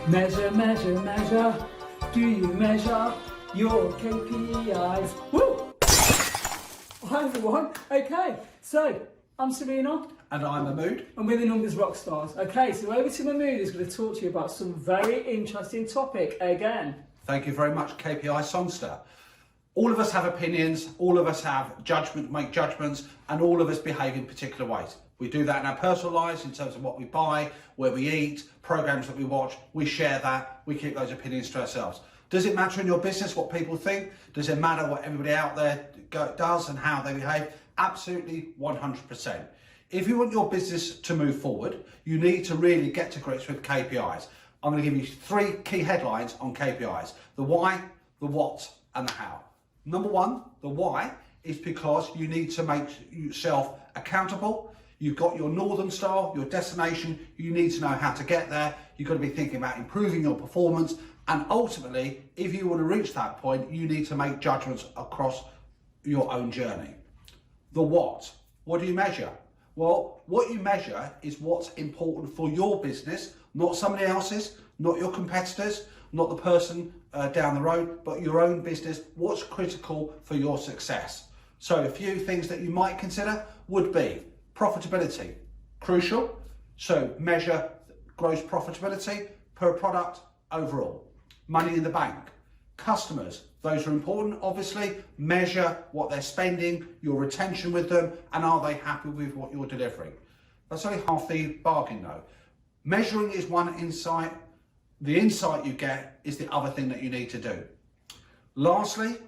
Measure, measure, measure. Do you measure your KPIs? Woo! Hi everyone. Okay, so I'm Serena. And I'm Mahmood. And we're the Numbers Rock Stars. Okay, so over to Mahmood who's going to talk to you about some very interesting topic again. Thank you very much, KPI Songster. All of us have opinions, all of us have judgment, make judgments, and all of us behave in particular ways. We do that in our personal lives in terms of what we buy, where we eat, programs that we watch. We share that, we keep those opinions to ourselves. Does it matter in your business what people think? Does it matter what everybody out there does and how they behave? Absolutely 100%. If you want your business to move forward, you need to really get to grips with KPIs. I'm going to give you 3 key headlines on KPIs. The why, the what, and the how. Number 1, the why is because you need to make yourself accountable. You've got your Northern Star, your destination. You need to know how to get there. You've got to be thinking about improving your performance. And ultimately, if you want to reach that point, you need to make judgments across your own journey. The what? What do you measure? Well, what you measure is what's important for your business, not somebody else's, not your competitors, not the person down the road, but your own business. What's critical for your success? So a few things that you might consider would be profitability, crucial. So measure gross profitability per product overall. Money in the bank, customers, those are important, obviously. Measure what they're spending, your retention with them, and are they happy with what you're delivering? That's only half the bargain though. Measuring is one insight. The insight you get is the other thing that you need to do. Lastly,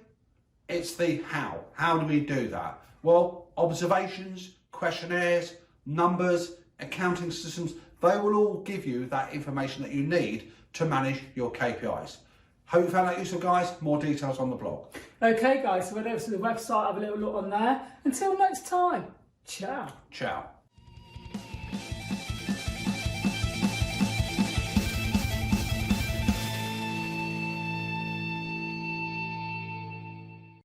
it's the how. How do we do that? Well, observations, questionnaires, numbers, accounting systems, they will all give you that information that you need to manage your KPIs. Hope you found that useful, guys. More details on the blog. Okay guys, so we're over to the website, have a little look on there. Until next time, ciao. Ciao.